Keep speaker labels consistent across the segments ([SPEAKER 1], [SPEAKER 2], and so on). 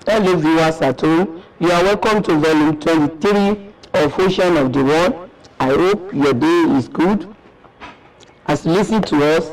[SPEAKER 1] Hello viewers at home, you are welcome to volume 23 of Ocean of the Word. I hope your day is good. As you listen to us,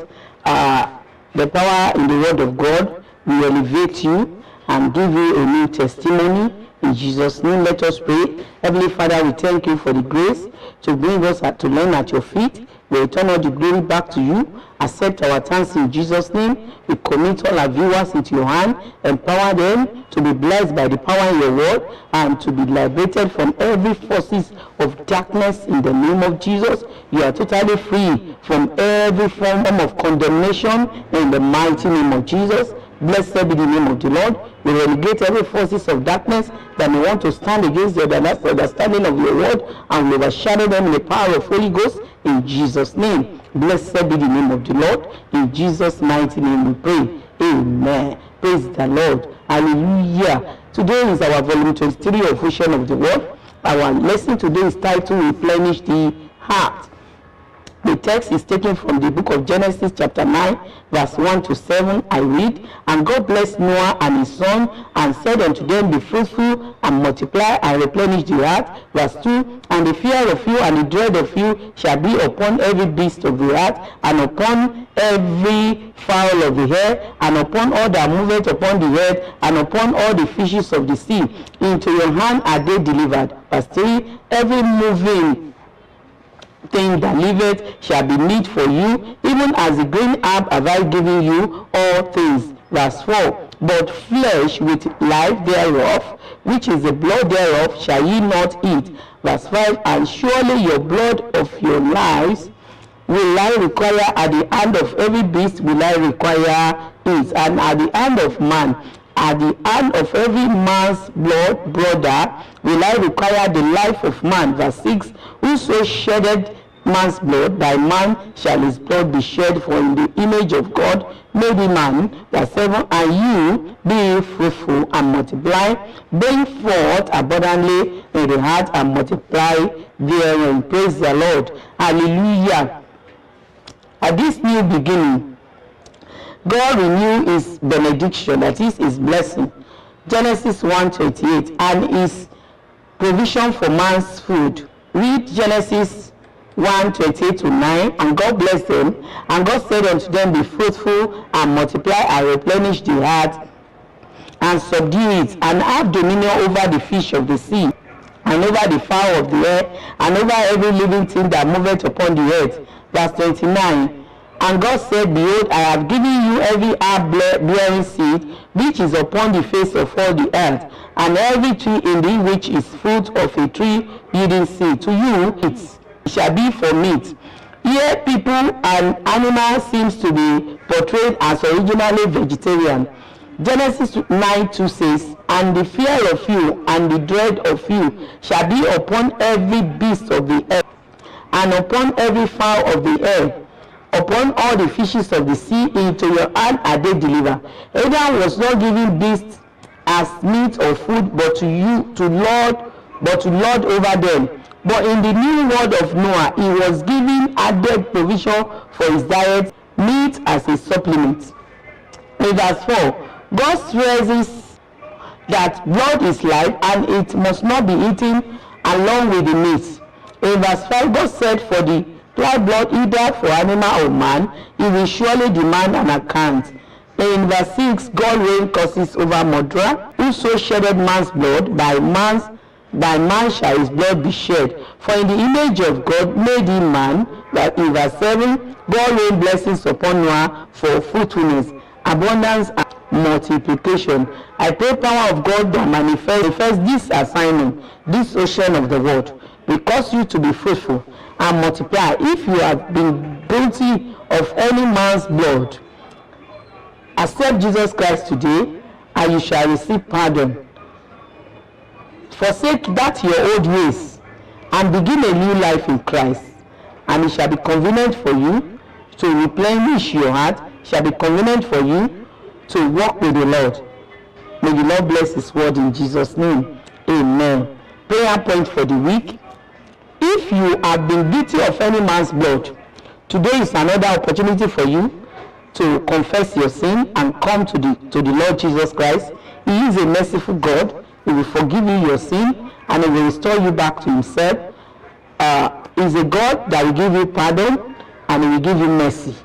[SPEAKER 1] the power in the Word of God will elevate you and give you a new testimony. In Jesus' name, let us pray. Heavenly Father, we thank you for the grace to bring us to learn at your feet. We return all the glory back to you. Accept our thanks in Jesus' name. We commit all our viewers into your hand. Empower them to be blessed by the power in your word and to be liberated from every forces of darkness in the name of Jesus. You are totally free from every form of condemnation in the mighty name of Jesus. Blessed be the name of the Lord. We relegate every forces of darkness that may want to stand against the understanding of your word, and we overshadow them in the power of Holy Ghost in Jesus' name. Blessed be the name of the Lord. In Jesus' mighty name we pray. Amen. Praise the Lord. Hallelujah. Today is our volume 23 of Ocean of the Word. Our lesson today is titled Replenish the Heart. The text is taken from the book of Genesis chapter 9 verse 1 to 7. I read, "And God blessed Noah and his son and said unto them, Be fruitful and multiply and replenish the earth." Verse 2, "And the fear of you and the dread of you shall be upon every beast of the earth, and upon every fowl of the air, and upon all that moveth upon the earth, and upon all the fishes of the sea. Into your hand are they delivered." Verse 3, "Every moving thing that liveth shall be meat for you, even as the green herb have I given you all things." Verse 4, "But flesh with life thereof, which is the blood thereof, shall ye not eat." Verse 5, "And surely your blood of your lives will I require, at the hand of every beast will I require it, and at the hand of man, at the hand of every man's brother will I require the life of man." Verse 6, "Whoso shedded man's blood, by man shall his blood be shed, for in the image of God made he man." Verse 7, "And you be fruitful and multiply, bring forth abundantly in the heart and multiply therein." Praise the Lord. Hallelujah. At this new beginning, God renewed his benediction, that is his blessing, Genesis 1:28, and his provision for man's food. Read Genesis 1:28 to 9. "And God blessed them, and God said unto them, Be fruitful and multiply and replenish the earth and subdue it, and have dominion over the fish of the sea, and over the fowl of the air, and over every living thing that moveth upon the earth." Verse 29, "And God said, Behold, I have given you every herb bearing seed, which is upon the face of all the earth, and every tree in thee which is fruit of a tree yielding seed. To you it shall be for meat." Here, people and animals seems to be portrayed as originally vegetarian. Genesis 9:2 says, "And the fear of you and the dread of you shall be upon every beast of the earth, and upon every fowl of the air, upon all the fishes of the sea. Into your hand are they delivered." Adam was not giving beasts as meat or food, but to lord over them. But in the new world of Noah, he was giving added provision for his diet, meat as a supplement. In verse 4, God stresses that blood is life and it must not be eaten along with the meat. In verse 5, God said, "For the life blood, either for animal or man, he will surely demand an account." In verse 6, God rained curses over murderer. "Whoso shedded man's blood, by man shall his blood be shed. For in the image of God made he man." In verse 7, God rained blessings upon Noah for fruitfulness, abundance, and multiplication. I pray power of God that manifest this assignment, this ocean of the world, will cause you to be fruitful and multiply. If you have been guilty of any man's blood, accept Jesus Christ today and you shall receive pardon. Forsake that your old ways and begin a new life in Christ, and it shall be convenient for you to replenish your heart, shall be convenient for you to walk with the Lord. May the Lord bless his word in Jesus' name. Amen. Prayer point for the week. If you have been guilty of any man's blood, today is another opportunity for you to confess your sin and come to the Lord Jesus Christ. He is a merciful God. He will forgive you your sin and he will restore you back to himself. He is a God that will give you pardon and he will give you mercy.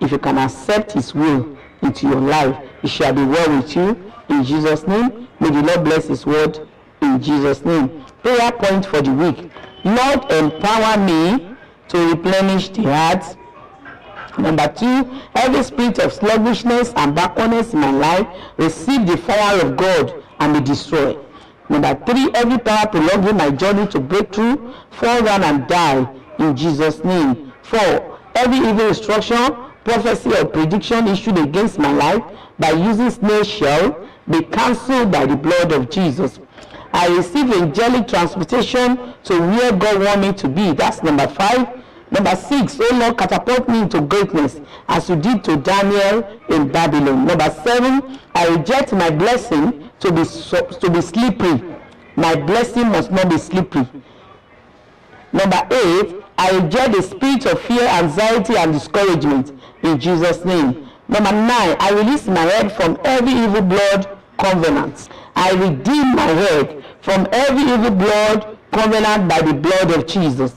[SPEAKER 1] If you can accept his will into your life, it shall be well with you in Jesus' name. May the Lord bless his word in Jesus' name. Prayer point for the week. Lord, empower me to replenish the heart. Number 2, every spirit of sluggishness and backwardness in my life, receive the fire of God and be destroyed. Number 3, every power prolonging my journey to breakthrough, fall down and die in Jesus' name. 4, every evil instruction, prophecy or prediction issued against my life by using snail shell be cancelled by the blood of Jesus. I receive angelic transportation to where God wants me to be. That's number 5. Number 6, oh Lord, catapult me into greatness as you did to Daniel in Babylon. Number 7, I reject my blessing to be slippery. My blessing must not be slippery. Number 8, I reject the spirit of fear, anxiety, and discouragement in Jesus' name. Number 9, I release my head from every evil blood covenant. I redeem my head from every evil blood covenant by the blood of Jesus.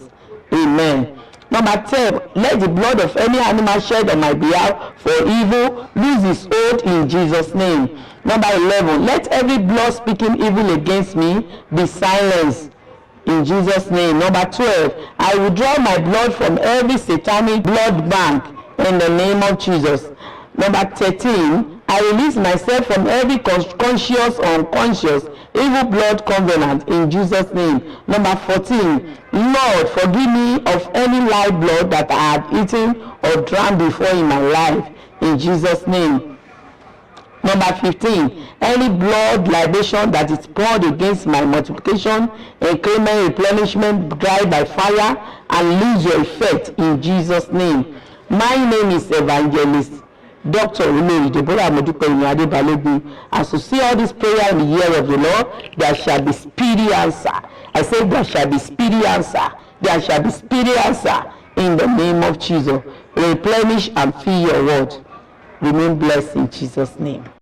[SPEAKER 1] Amen. Number 10, let the blood of any animal shed on my behalf for evil lose its hold in Jesus' name. Number 11, let every blood speaking evil against me be silenced in Jesus' name. Number 12, I withdraw my blood from every satanic blood bank in the name of Jesus. Number 13, I release myself from every conscious or unconscious evil blood covenant in Jesus' name. Number 14, Lord, forgive me of any live blood that I had eaten or drank before in my life in Jesus' name. Number 15, any blood libation that is poured against my multiplication, increment, replenishment, dry by fire and lose your effect in Jesus' name. My name is Evangelist Dr. Olori Deborah Modupe Adebalogun. As you see all this prayer in the year of the Lord, there shall be speedy answer. I say there shall be speedy answer. There shall be speedy answer in the name of Jesus. Replenish and fill your word. Remain blessed in Jesus' name.